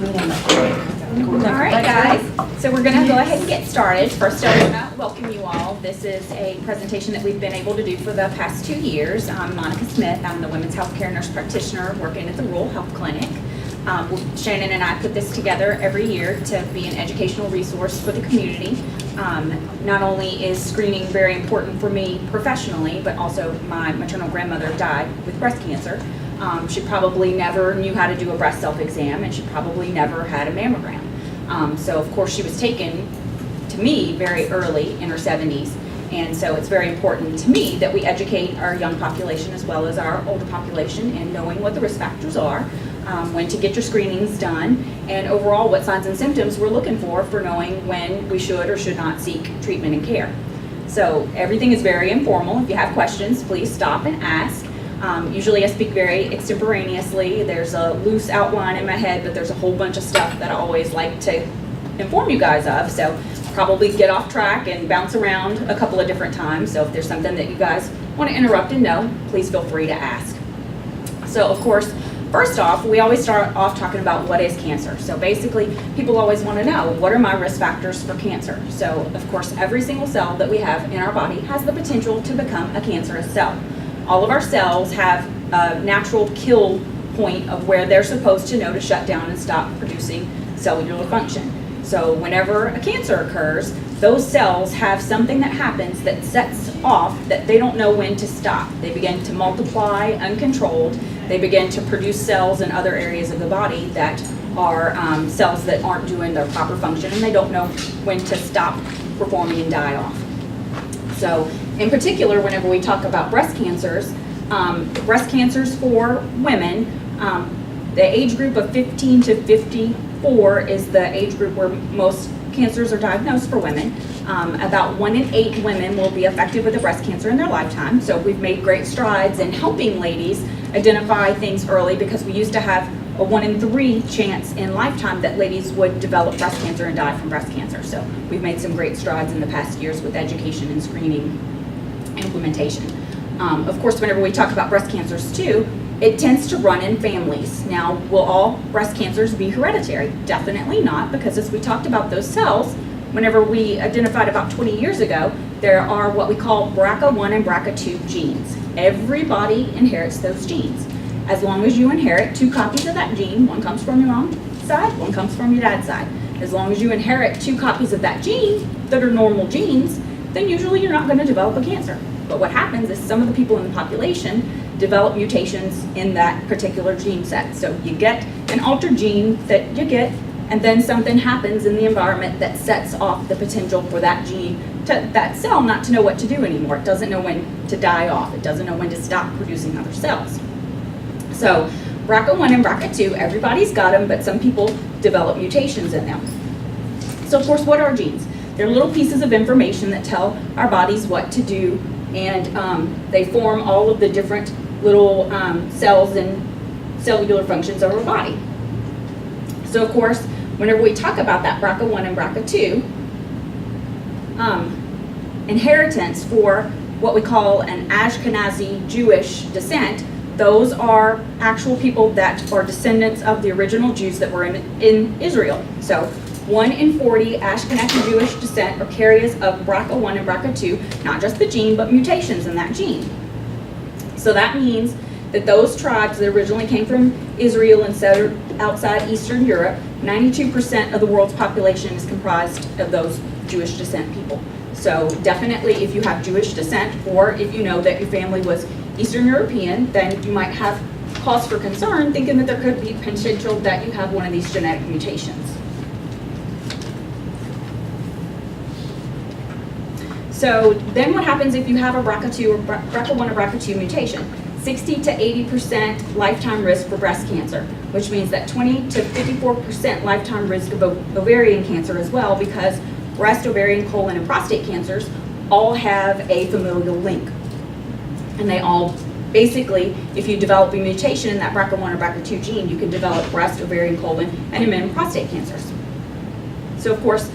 All right, guys, so we're going to go ahead and get started. First, I want to welcome you all. This is a presentation that we've been able to do for the past 2 years. I'm Monica Smith. I'm the Women's Healthcare Nurse Practitioner working at the Rural Health Clinic. Shannon and I put this together every year to be an educational resource for the community. Not only is screening very important for me professionally, but also my maternal grandmother died with breast cancer. She probably never knew how to do a breast self-exam, and she probably never had a mammogram. So of course she was taken to me very early in her 70s, and so it's very important to me that we educate our young population as well as our older population in knowing what the risk factors are, when to get your screenings done, and overall what signs and symptoms we're looking for knowing when we should or should not seek treatment and care. So everything is very informal. If you have questions, please stop and ask. Usually I speak very extemporaneously. There's a loose outline in my head, but there's a whole bunch of stuff that I always like to inform you guys of. So probably get off track and bounce around a couple of different times. So if there's something that you guys want to interrupt and know, please feel free to ask. So of course, first off, we always start off talking about what is cancer. So basically, people always want to know, what are my risk factors for cancer? So of course, every single cell that we have in our body has the potential to become a cancerous cell. All of our cells have a natural kill point of where they're supposed to know to shut down and stop producing cellular function. So whenever a cancer occurs, those cells have something that happens that sets off that they don't know when to stop. They begin to multiply uncontrolled. They begin to produce cells in other areas of the body that are cells that aren't doing their proper function, and they don't know when to stop performing and die off. So in particular, whenever we talk about breast cancers for women, the age group of 15 to 54 is the age group where most cancers are diagnosed for women. About 1 in 8 women will be affected with a breast cancer in their lifetime. So we've made great strides in helping ladies identify things early, because we used to have a 1 in 3 chance in lifetime that ladies would develop breast cancer and die from breast cancer. So we've made some great strides in the past years with education and screening implementation. Of course, whenever we talk about breast cancers too, it tends to run in families. Now, will all breast cancers be hereditary? Definitely not, because as we talked about those cells, whenever we identified about 20 years ago, there are what we call BRCA1 and BRCA2 genes. Everybody inherits those genes. As long as you inherit 2 copies of that gene, one comes from your mom's side, one comes from your dad's side. As long as you inherit 2 copies of that gene that are normal genes, then usually you're not going to develop a cancer. But what happens is some of the people in the population develop mutations in that particular gene set. So you get an altered gene that you get, and then something happens in the environment that sets off the potential for that gene, that cell not to know what to do anymore. It doesn't know when to die off. It doesn't know when to stop producing other cells. So BRCA1 and BRCA2, everybody's got them, but some people develop mutations in them. So of course, what are genes? They're little pieces of information that tell our bodies what to do, and they form all of the different little cells and cellular functions of our body. So of course, whenever we talk about that BRCA1 and BRCA2, inheritance for what we call an Ashkenazi Jewish descent, those are actual people that are descendants of the original Jews that were in Israel. So 1 in 40 Ashkenazi Jewish descent are carriers of BRCA1 and BRCA2, not just the gene, but mutations in that gene. So that means that those tribes that originally came from Israel and settled outside Eastern Europe, 92% of the world's population is comprised of those Jewish descent people. So definitely if you have Jewish descent, or if you know that your family was Eastern European, then you might have cause for concern thinking that there could be potential that you have one of these genetic mutations. So then what happens if you have a BRCA1 or BRCA2 mutation? 60 to 80% lifetime risk for breast cancer, which means that 20 to 54% lifetime risk of ovarian cancer as well, because breast, ovarian, colon, and prostate cancers all have a familial link. And they all, basically, if you develop a mutation in that BRCA1 or BRCA2 gene, you can develop breast, ovarian, colon, and even prostate cancers. So of course,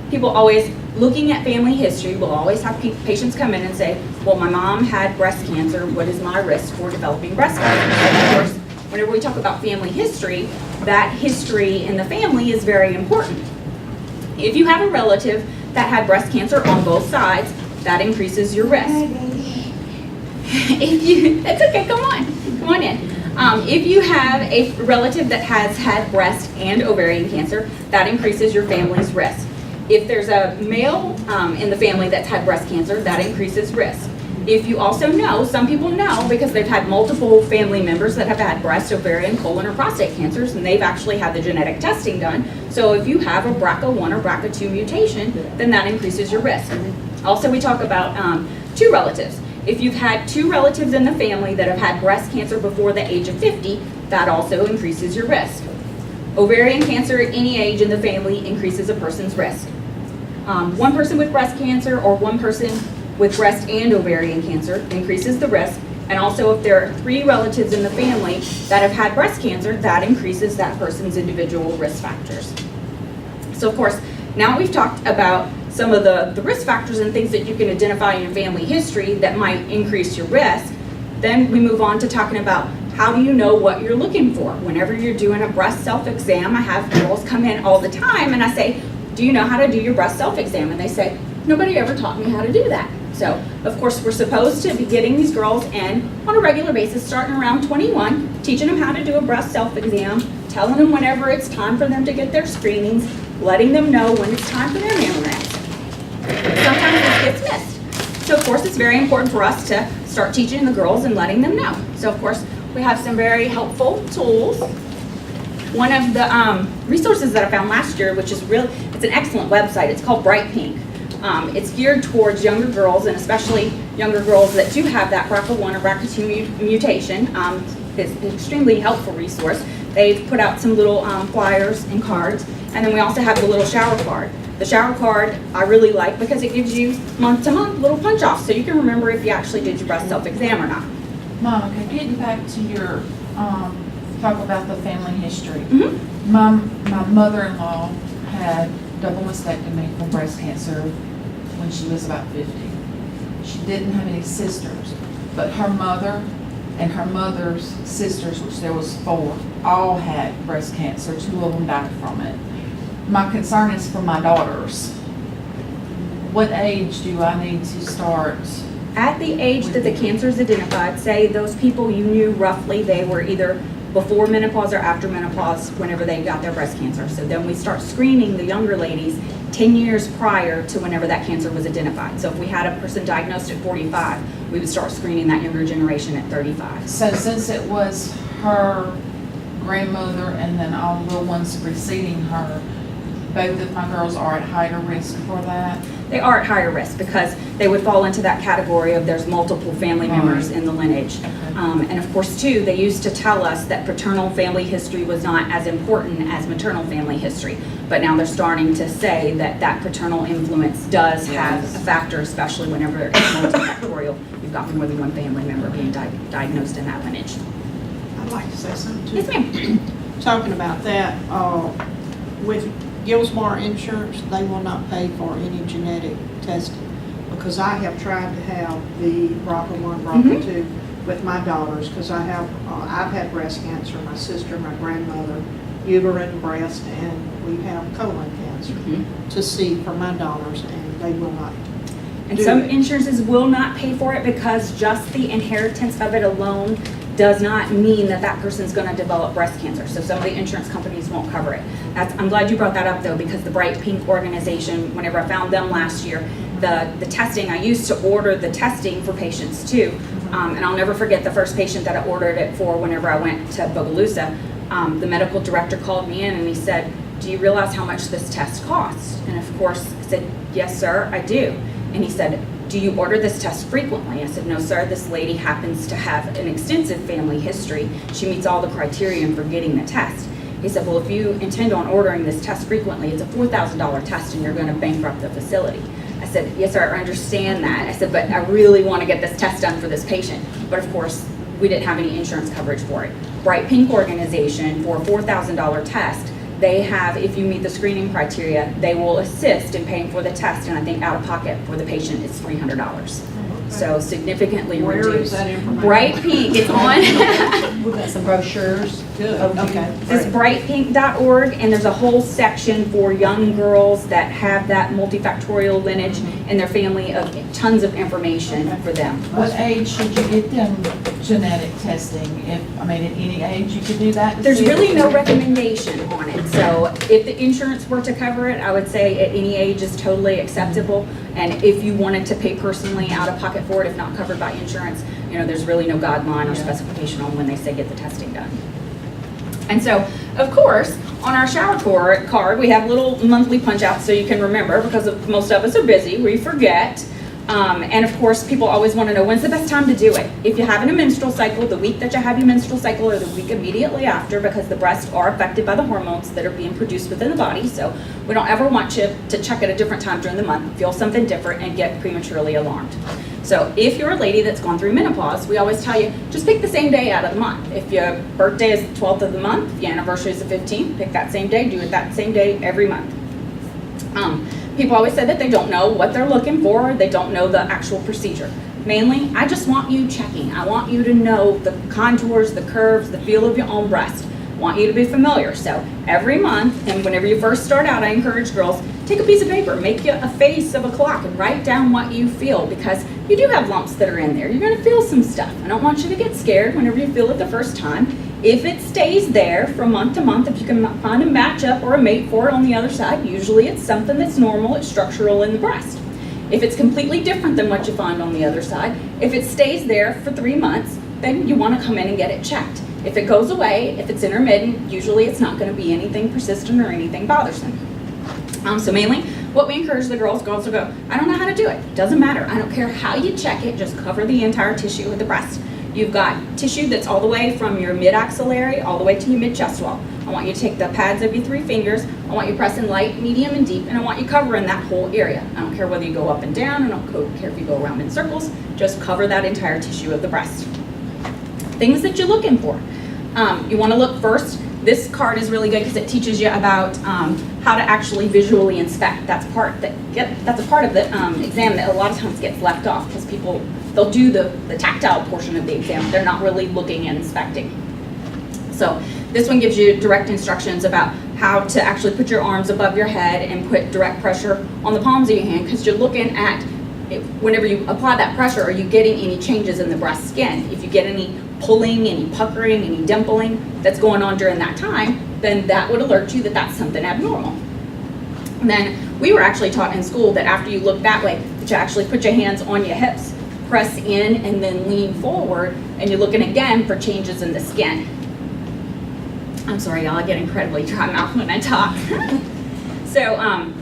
people always, looking at family history, will always have patients come in and say, well, my mom had breast cancer, what is my risk for developing breast cancer? And of course, whenever we talk about family history, that history in the family is very important. If you have a relative that had breast cancer on both sides, that increases your risk. It's okay, come on in. If you have a relative that has had breast and ovarian cancer, that increases your family's risk. If there's a male in the family that's had breast cancer, that increases risk. If you also know, some people know because they've had multiple family members that have had breast, ovarian, colon, or prostate cancers, and they've actually had the genetic testing done. So if you have a BRCA1 or BRCA2 mutation, then that increases your risk. Also, we talk about two relatives. If you've had two relatives in the family that have had breast cancer before the age of 50, that also increases your risk. Ovarian cancer at any age in the family increases a person's risk. One person with breast cancer or one person with breast and ovarian cancer increases the risk. And also if there are 3 relatives in the family that have had breast cancer, that increases that person's individual risk factors. So of course, now we've talked about some of the risk factors and things that you can identify in your family history that might increase your risk. Then we move on to talking about how do you know what you're looking for. Whenever you're doing a breast self-exam, I have girls come in all the time and I say, do you know how to do your breast self-exam? And they say, nobody ever taught me how to do that. So, of course, we're supposed to be getting these girls in on a regular basis, starting around 21, teaching them how to do a breast self-exam, telling them whenever it's time for them to get their screenings, letting them know when it's time for their mammograms. Sometimes this gets missed. So, of course, it's very important for us to start teaching the girls and letting them know. So, of course, we have some very helpful tools. One of the resources that I found last year, which is it's an excellent website, it's called Bright Pink. It's geared towards younger girls, and especially younger girls that do have that BRCA1 or BRCA2 mutation. It's an extremely helpful resource. They've put out some little flyers and cards, and then we also have the little shower card. The shower card I really like because it gives you month-to-month little punch-offs, so you can remember if you actually did your breast self-exam or not. Monica, getting back to your talk about the family history. Mm-hmm. My mother-in-law had double mastectomy for breast cancer when she was about 50. She didn't have any sisters, but her mother and her mother's sisters, which there was 4, all had breast cancer. 2 of them died from it. My concern is for my daughters. What age do I need to start? At the age that the cancer is identified, say those people you knew roughly, they were either before menopause or after menopause whenever they got their breast cancer. So then we start screening the younger ladies 10 years prior to whenever that cancer was identified. So if we had a person diagnosed at 45, we would start screening that younger generation at 35. So since it was her grandmother and then all the ones preceding her, both of my girls are at higher risk for that? They are at higher risk because they would fall into that category of there's multiple family members in the lineage. And of course, too, they used to tell us that paternal family history was not as important as maternal family history. But now they're starting to say that that paternal influence does have a factor, especially whenever it's multifactorial. You've got more than one family member being diagnosed in that lineage. I'd like to say something too. Yes, ma'am. Talking about that, with Gilsmore Insurance, they will not pay for any genetic testing because I have tried to have the BRCA1, BRCA2 with my daughters because I've had breast cancer, my sister, my grandmother, uterine, breast, and we have colon cancer to see for my daughters, and they will not. And some insurances will not pay for it because just the inheritance of it alone does not mean that that person's going to develop breast cancer. So some of the insurance companies won't cover it. I'm glad you brought that up though, because the Bright Pink organization, whenever I found them last year, the testing, I used to order the testing for patients too. And I'll never forget the first patient that I ordered it for whenever I went to Bogalusa. The medical director called me in and he said, do you realize how much this test costs? And of course I said, yes sir, I do. And he said, do you order this test frequently? I said, no, sir, this lady happens to have an extensive family history. She meets all the criteria for getting the test. He said, well, if you intend on ordering this test frequently, it's a $4,000 test and you're going to bankrupt the facility. I said, yes, sir, I understand that. I said, but I really want to get this test done for this patient. But of course, we didn't have any insurance coverage for it. Bright Pink organization, for a $4,000 test, they have, if you meet the screening criteria, they will assist in paying for the test, and I think out of pocket for the patient is $300. So significantly Where is reduced. that information? Bright pink, it's on We've got some brochures. Good, okay. this great. brightpink.org, and there's a whole section for young girls that have that multifactorial lineage in their family of tons of information for them. What age should you get them genetic testing? At any age you could do that? to There's see if really it's- no recommendation on it, so if the insurance were to cover it, I would say at any age is totally acceptable. And if you wanted to pay personally out of pocket for it, if not covered by insurance, there's really no guideline or specification on when they say get the testing done. And so, of course, on our shower card, we have little monthly punch outs so you can remember, because most of us are busy, we forget. And of course, people always want to know when's the best time to do it. If you're having a menstrual cycle, the week that you have your menstrual cycle or the week immediately after, because the breasts are affected by the hormones that are being produced within the body. So we don't ever want you to check at a different time during the month, feel something different, and get prematurely alarmed. So if you're a lady that's gone through menopause, we always tell you, just pick the same day out of the month. If your birthday is the 12th of the month, your anniversary is the 15th, pick that same day, do it that same day every month. People always say that they don't know what they're looking for, they don't know the actual procedure. Mainly, I just want you checking. I want you to know the contours, the curves, the feel of your own breast. I want you to be familiar. So every month, and whenever you first start out, I encourage girls, take a piece of paper, make you a face of a clock, and write down what you feel, because you do have lumps that are in there. You're gonna feel some stuff. I don't want you to get scared whenever you feel it the first time. If it stays there from month to month, if you can find a matchup or a mate for it on the other side, usually it's something that's normal, it's structural in the breast. If it's completely different than what you find on the other side, if it stays there for 3 months, then you want to come in and get it checked. If it goes away, if it's intermittent, usually it's not going to be anything persistent or anything bothersome. So mainly, what we encourage the girls will go, I don't know how to do it. Doesn't matter. I don't care how you check it, just cover the entire tissue of the breast. You've got tissue that's all the way from your mid-axillary all the way to your mid-chest wall. I want you to take the pads of your 3 fingers. I want you pressing light, medium, and deep, and I want you covering that whole area. I don't care whether you go up and down. I don't care if you go around in circles. Just cover that entire tissue of the breast. Things that you're looking for. You want to look first. This card is really good because it teaches you about how to actually visually inspect. That's a part of the exam that a lot of times gets left off, because they'll do the tactile portion of the exam. They're not really looking and inspecting. So this one gives you direct instructions about how to actually put your arms above your head and put direct pressure on the palms of your hand, because you're looking at whenever you apply that pressure, are you getting any changes in the breast skin? If you get any pulling, any puckering, any dimpling that's going on during that time, then that would alert you that that's something abnormal. And then we were actually taught in school that after you look that way, that you actually put your hands on your hips, press in, and then lean forward, and you're looking again for changes in the skin. I'm sorry, y'all, I get incredibly dry mouth when I talk. So,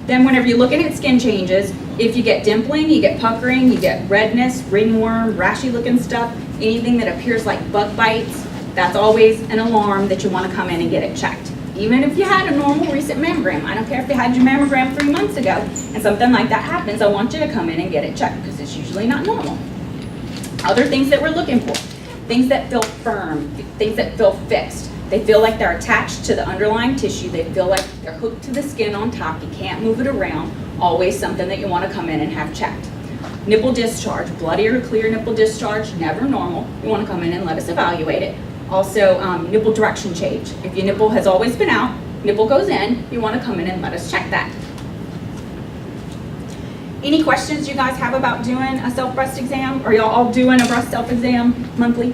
then whenever you're looking at skin changes, if you get dimpling, you get puckering, you get redness, ringworm, rashy looking stuff, anything that appears like bug bites, that's always an alarm that you want to come in and get it checked. Even if you had a normal recent mammogram, I don't care if you had your mammogram 3 months ago and something like that happens, I want you to come in and get it checked, because it's usually not normal. Other things that we're looking for, things that feel firm, things that feel fixed. They feel like they're attached to the underlying tissue. They feel like they're hooked to the skin on top. You can't move it around. Always something that you want to come in and have checked. Nipple discharge, bloody or clear nipple discharge, never normal. You want to come in and let us evaluate it. Also, nipple direction change. If your nipple has always been out, nipple goes in, you want to come in and let us check that. Any questions you guys have about doing a self-breast exam? Are y'all all doing a breast self-exam monthly?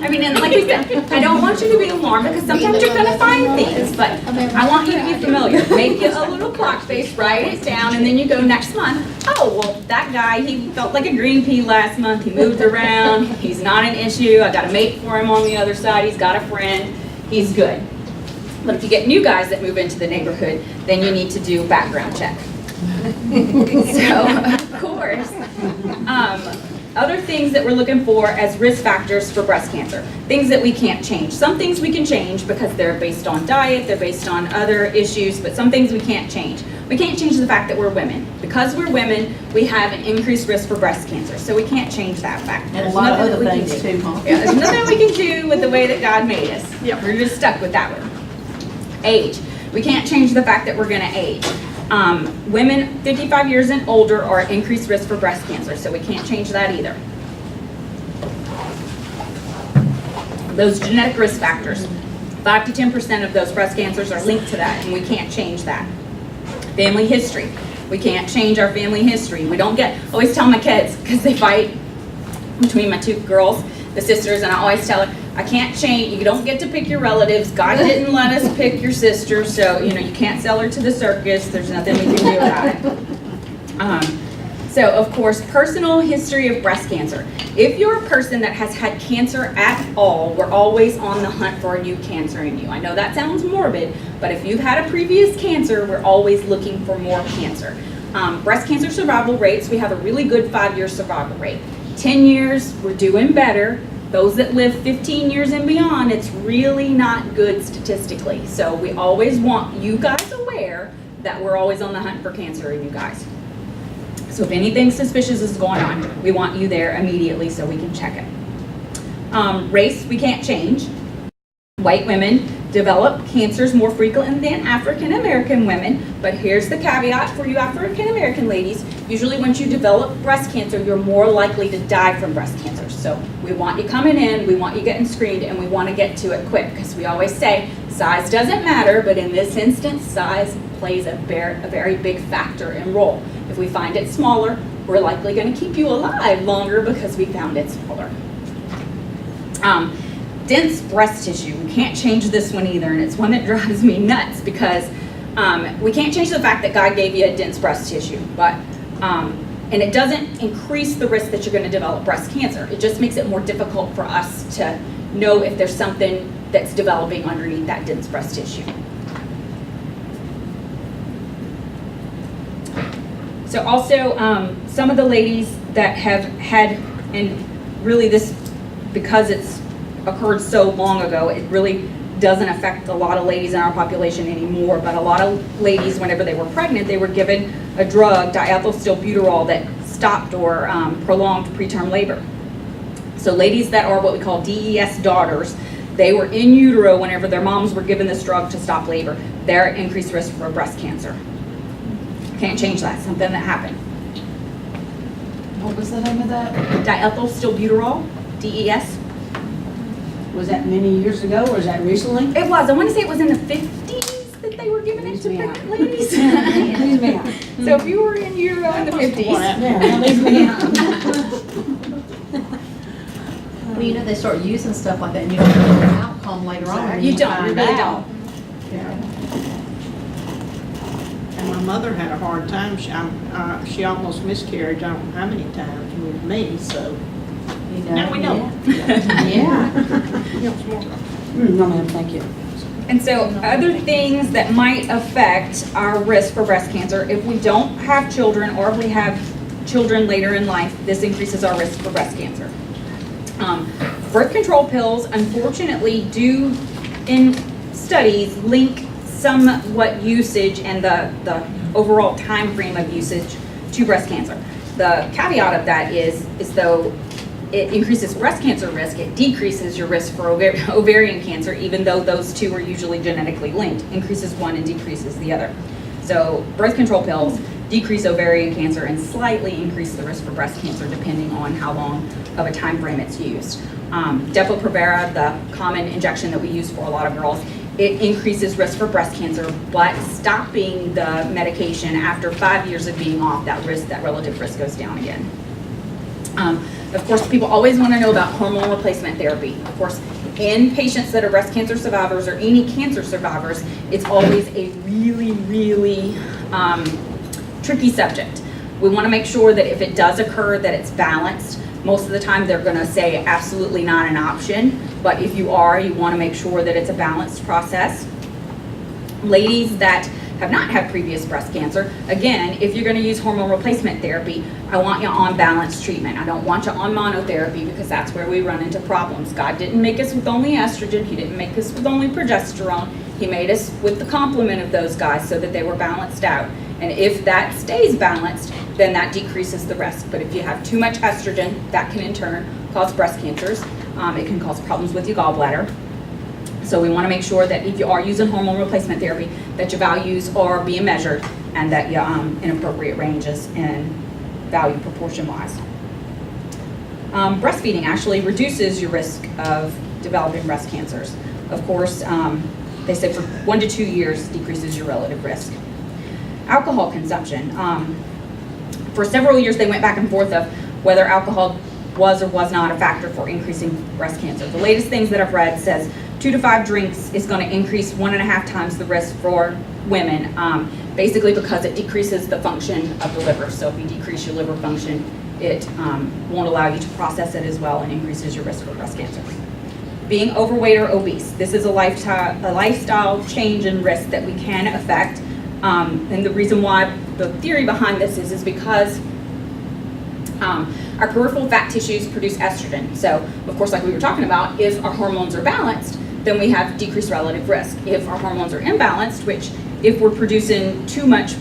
I mean, and like I said, I don't want you to be alarmed, because sometimes you're going to find things, but I want you to be familiar. Make you a little clock face, write it down, and then you go next month. Oh, well, that guy, he felt like a green pea last month. He moved around. He's not an issue. I got a mate for him on the other side. He's got a friend. He's good. But if you get new guys that move into the neighborhood, then you need to do a background check. So, of course, other things that we're looking for as risk factors for breast cancer, things that we can't change. Some things we can change because they're based on diet, they're based on other issues, but some things we can't change. We can't change the fact that we're women. Because we're women, we have an increased risk for breast cancer, so we can't change that fact. And a lot of other things too, huh? Yeah, there's nothing we can do with the way that God made us. Yep. We're just stuck with that one. Age. We can't change the fact that we're gonna age. Women 55 years and older are at increased risk for breast cancer, so we can't change that either. Those genetic risk factors, 5 to 10% of those breast cancers are linked to that, and we can't change that. Family history. We can't change our family history. We don't always tell my kids, because they fight between my two girls, the sisters, and I always tell her, I can't change, you don't get to pick your relatives. God didn't let us pick your sister, so, you can't sell her to the circus. There's nothing we can do about it. So, of course, personal history of breast cancer. If you're a person that has had cancer at all, we're always on the hunt for a new cancer in you. I know that sounds morbid, but if you've had a previous cancer, we're always looking for more cancer. Breast cancer survival rates, we have a really good 5-year survival rate. 10 years, we're doing better. Those that live 15 years and beyond, it's really not good statistically. So we always want you guys aware that we're always on the hunt for cancer in you guys. So if anything suspicious is going on, we want you there immediately so we can check it. Race, we can't change. White women develop cancers more frequently than African American women, but here's the caveat for you African American ladies. Usually once you develop breast cancer, you're more likely to die from breast cancer. So we want you coming in, we want you getting screened, and we want to get to it quick, because we always say size doesn't matter, but in this instance, size plays a very big factor and role. If we find it smaller, we're likely going to keep you alive longer because we found it smaller. Dense breast tissue, we can't change this one either, and it's one that drives me nuts because we can't change the fact that God gave you a dense breast tissue, but and it doesn't increase the risk that you're going to develop breast cancer. It just makes it more difficult for us to know if there's something that's developing underneath that dense breast tissue. So also, some of the ladies that have had, and really this, because it's occurred so long ago, it really doesn't affect a lot of ladies in our population anymore, but a lot of ladies, whenever they were pregnant, they were given a drug, diethylstilbutyrol, that stopped or prolonged preterm labor. So ladies that are what we call DES daughters, they were in utero whenever their moms were given this drug to stop labor. They're at increased risk for breast cancer. Can't change that, something that happened. What was the name of that? Diethylstilbutyrol, DES. Was that many years ago, or is that recently? It was, I want to say it was in the 50s that they were giving it to pregnant ladies. Leave me out. So if you were in utero in the 50s. Yeah, leave me out. Well, they start using stuff like that, and you don't know the outcome later on. when You don't, you find really out. don't. Yeah. And my mother had a hard time. She almost miscarried, I don't know how many times with me, so. You know, Now we know. Yeah. No, ma'am, thank you. And so other things that might affect our risk for breast cancer, if we don't have children or if we have children later in life, this increases our risk for breast cancer. Birth control pills, unfortunately, do in studies link somewhat usage and the overall time frame of usage to breast cancer. The caveat of that is though it increases breast cancer risk, it decreases your risk for ovarian cancer, even though those two are usually genetically linked. Increases one and decreases the other. So birth control pills decrease ovarian cancer and slightly increase the risk for breast cancer depending on how long of a time frame it's used. Depo-Provera, the common injection that we use for a lot of girls, it increases risk for breast cancer, but stopping the medication after 5 years of being off, that relative risk goes down again. Of course, people always want to know about hormone replacement therapy. Of course, in patients that are breast cancer survivors or any cancer survivors, it's always a really, really tricky subject. We want to make sure that if it does occur, that it's balanced. Most of the time, they're going to say absolutely not an option, but if you are, you want to make sure that it's a balanced process. Ladies that have not had previous breast cancer, again, if you're going to use hormone replacement therapy, I want you on balanced treatment. I don't want you on monotherapy because that's where we run into problems. God didn't make us with only estrogen. He didn't make us with only progesterone. He made us with the complement of those guys so that they were balanced out. And if that stays balanced, then that decreases the risk. But if you have too much estrogen, that can in turn cause breast cancers. It can cause problems with your gallbladder. So we want to make sure that if you are using hormone replacement therapy, that your values are being measured and that you're in appropriate ranges and value proportion wise. Breastfeeding actually reduces your risk of developing breast cancers. Of course, they say for 1 to 2 years decreases your relative risk. Alcohol consumption. For several years they went back and forth of whether alcohol was or was not a factor for increasing breast cancer. The latest things that I've read says 2 to 5 drinks is going to increase 1.5 times the risk for women, basically because it decreases the function of the liver. So if you decrease your liver function, it won't allow you to process it as well and increases your risk for breast cancer. Being overweight or obese. This is a lifestyle change and risk that we can affect. And the reason why, the theory behind this is because our peripheral fat tissues produce estrogen. So, of course, like we were talking about, if our hormones are balanced, then we have decreased relative risk. If our hormones are imbalanced, which if we're producing too much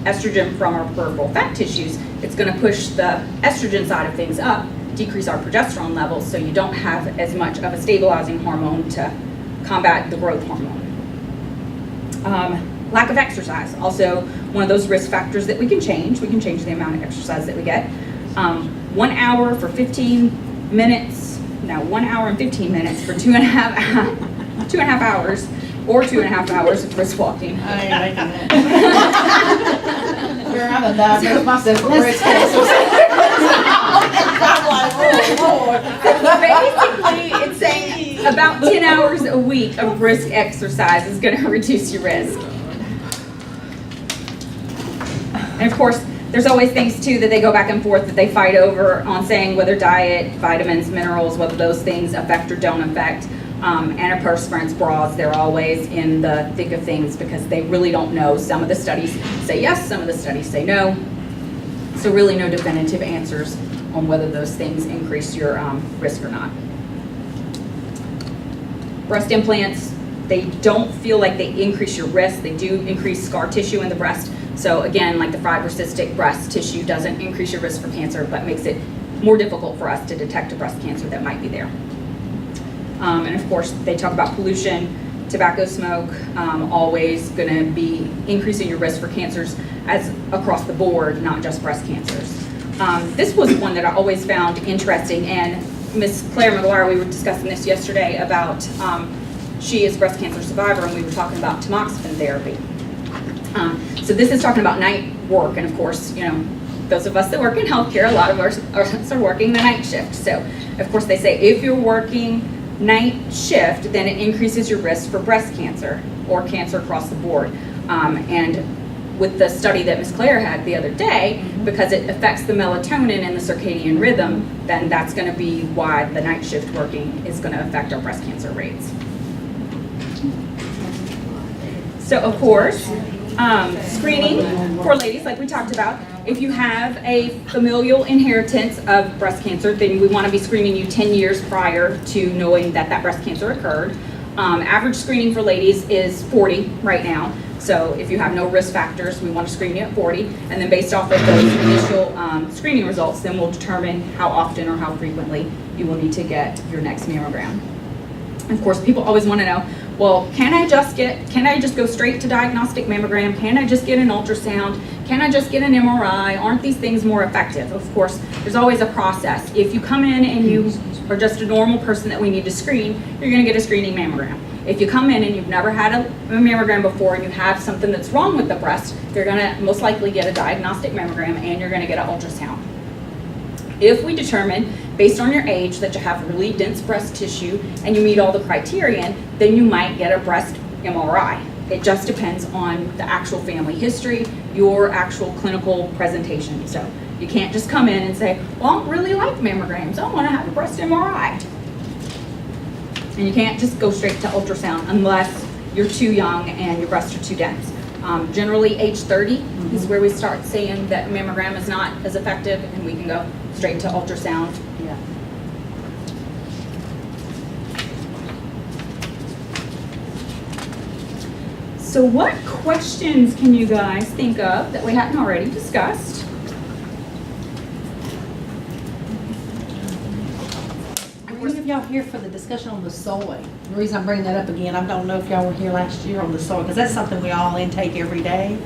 estrogen from our peripheral fat tissues, it's going to push the estrogen side of things up, decrease our progesterone levels, so you don't have as much of a stabilizing hormone to combat the growth hormone. Lack of exercise, also one of those risk factors that we can change. We can change the amount of exercise that we get. 1 hour for 15 minutes, no, 1 hour and 15 minutes for 2.5 hours, or 2.5 hours of brisk walking. I ain't making that. Girl, I done diagnosed myself with breast cancer. I'm like, oh, Lord. Basically, it's saying about 10 hours a week of brisk exercise is going to reduce your risk. And of course, there's always things too that they go back and forth that they fight over on saying whether diet, vitamins, minerals, whether those things affect or don't affect. Antiperspirants, bras, they're always in the thick of things because they really don't know. Some of the studies say yes, some of the studies say no. So really no definitive answers on whether those things increase your risk or not. Breast implants, they don't feel like they increase your risk. They do increase scar tissue in the breast. So again, like the fibrocystic breast tissue doesn't increase your risk for cancer, but makes it more difficult for us to detect a breast cancer that might be there. And of course, they talk about pollution, tobacco smoke, always going to be increasing your risk for cancers as across the board, not just breast cancers. This was one that I always found interesting, and Miss Claire McGuire, we were discussing this yesterday about, she is a breast cancer survivor, and we were talking about tamoxifen therapy. So this is talking about night work, and of course, you know, those of us that work in healthcare, a lot of us are working the night shift. So, of course, they say if you're working night shift, then it increases your risk for breast cancer or cancer across the board. And with the study that Ms. Claire had the other day, because it affects the melatonin and the circadian rhythm, then that's going to be why the night shift working is going to affect our breast cancer rates. So, of course, screening for ladies, like we talked about. If you have a familial inheritance of breast cancer, then we want to be screening you 10 years prior to knowing that that breast cancer occurred. Average screening for ladies is 40 right now. So if you have no risk factors, we want to screen you at 40. And then based off of those initial screening results, then we'll determine how often or how frequently you will need to get your next mammogram. Of course, people always want to know, well, can I just go straight to diagnostic mammogram? Can I just get an ultrasound? Can I just get an MRI? Aren't these things more effective? Of course, there's always a process. If you come in and you are just a normal person that we need to screen, you're going to get a screening mammogram. If you come in and you've never had a mammogram before and you have something that's wrong with the breast, you're going to most likely get a diagnostic mammogram and you're going to get an ultrasound. If we determine, based on your age, that you have really dense breast tissue and you meet all the criterion, then you might get a breast MRI. It just depends on the actual family history, your actual clinical presentation. So you can't just come in and say, well, I don't really like mammograms, I want to have a breast MRI. And you can't just go straight to ultrasound unless you're too young and your breasts are too dense. Generally, age 30 is where we start seeing that mammogram is not as effective and we can go straight to ultrasound. Yeah. So what questions can you guys think of that we hadn't already discussed? Of course, of y'all here for the discussion on the soy? The reason I'm bringing that up again, I don't know if y'all were here last year on the soy, because that's something we all intake every day.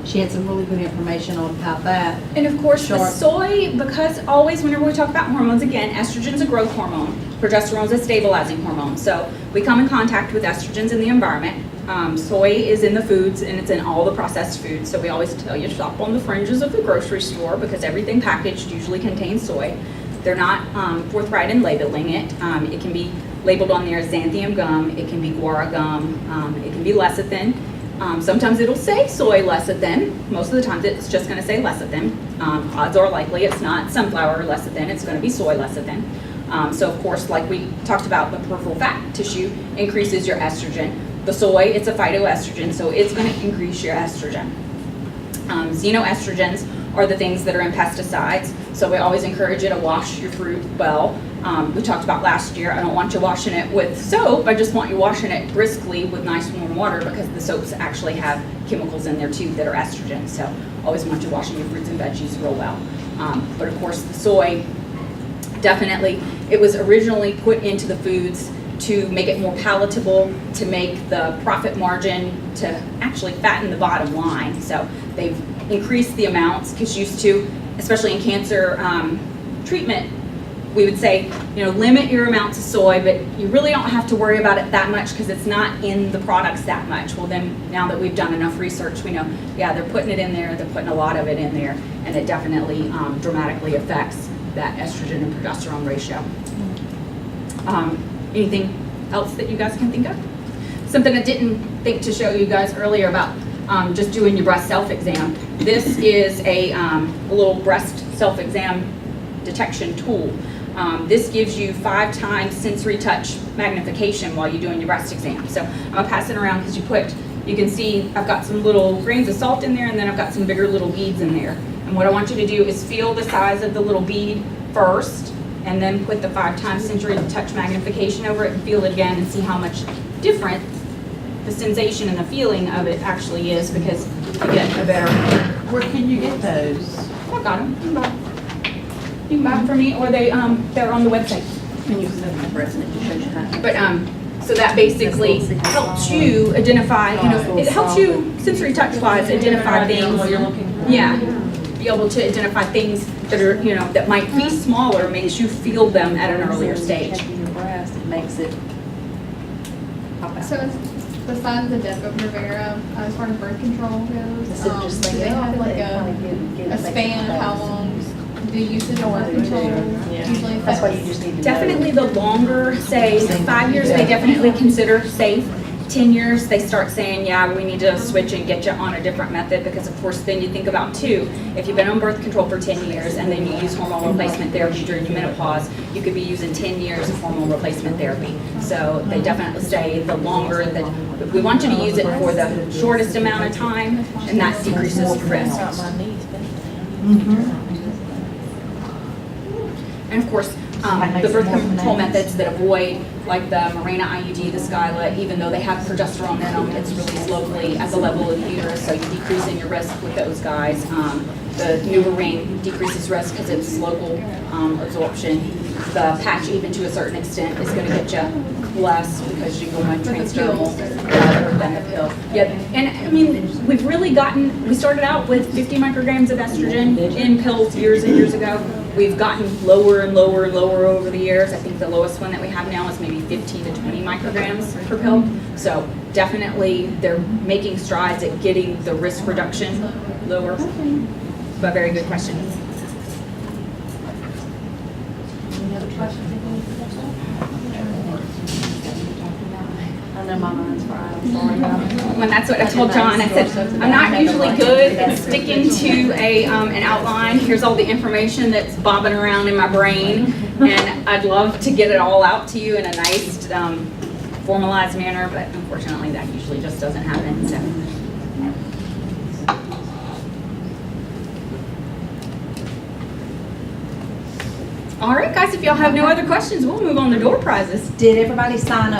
She had some really good information on about that. And of course, the Sure. soy, because always whenever we talk about hormones, again, estrogen's a growth hormone, progesterone's a stabilizing hormone. So we come in contact with estrogens in the environment. Soy is in the foods and it's in all the processed foods. So we always tell you to shop on the fringes of the grocery store because everything packaged usually contains soy. They're not forthright in labeling it. It can be labeled on there as xanthium gum, it can be guar gum, it can be lecithin. Sometimes it'll say soy lecithin. Most of the times it's just going to say lecithin. Odds are likely it's not sunflower lecithin, it's going to be soy lecithin. So of course, like we talked about, the peripheral fat tissue increases your estrogen. The soy, it's a phytoestrogen, so it's going to increase your estrogen. Xenoestrogens are the things that are in pesticides, so we always encourage you to wash your fruit well. We talked about last year, I don't want you washing it with soap, I just want you washing it briskly with nice warm water because the soaps actually have chemicals in there too that are estrogen, so always want you washing your fruits and veggies real well. But of course, the soy, definitely, it was originally put into the foods to make it more palatable, to make the profit margin, to actually fatten the bottom line. So they've increased the amounts because used to, especially in cancer treatment, we would say, limit your amounts of soy, but you really don't have to worry about it that much because it's not in the products that much. Well then, now that we've done enough research, we know, yeah, they're putting it in there, they're putting a lot of it in there, and it definitely dramatically affects that estrogen and progesterone ratio. Anything else that you guys can think of? Something I didn't think to show you guys earlier about just doing your breast self-exam. This is a little breast self-exam detection tool. This gives you 5 times sensory touch magnification while you're doing your breast exam. So I'm gonna pass it around because you can see I've got some little grains of salt in there and then I've got some bigger little beads in there. And what I want you to do is feel the size of the little bead first and then put the 5 times sensory touch magnification over it and feel it again and see how much different the sensation and the feeling of it actually is because you get a better. Where can you get those? I got them. You can buy them from me or they're on the website. When you set the breast and it just shows you how. But so that basically helps you identify, it helps you sensory touch wise identify things. What you're looking for. Yeah, be able to identify things that are, that might be smaller, makes you feel them at an earlier stage. Checking your breast, it makes it pop out. So besides the Depo-Provera, as far as birth control goes, Instead of just do they thinking, have oh, like let it kinda get a it span of how long the usage of birth control Yeah. usually That's why you affects? just need to know. Definitely the longer, say 5 years, they definitely consider safe. 10 years, they start saying, yeah, we need to switch and get you on a different method because of course then you think about too, if you've been on birth control for 10 years and then you use hormone replacement therapy during your menopause, you could be using 10 years of hormone replacement therapy. So they definitely say the longer that, we want you to use it for the shortest amount of time and that decreases the risk. And of course, the birth control methods that avoid, like the Mirena IUD, the Skyla, even though they have progesterone in them, it's released locally at the level of the uterus, so you're decreasing your risk with those guys. The NuvaRing decreases risk because it's local absorption. The patch, even to a certain extent, is going to get you less because you're going transdermal rather than the pill. Yeah, and I mean, we started out with 50 micrograms of estrogen in pills years and years ago. We've gotten lower and lower and lower over the years. I think the lowest one that we have now is maybe 15 to 20 micrograms per pill. So definitely they're making strides at getting the risk reduction lower. But very good question. Any other questions? I know my mind's fried, I'm sorry. When that's what I told John, I said, I'm not usually good at sticking to an outline. Here's all the information that's bobbing around in my brain. And I'd love to get it all out to you in a nice formalized manner, but unfortunately that usually just doesn't happen. So. All right, guys, if y'all have no other questions, we'll move on to door prizes. Did everybody sign up?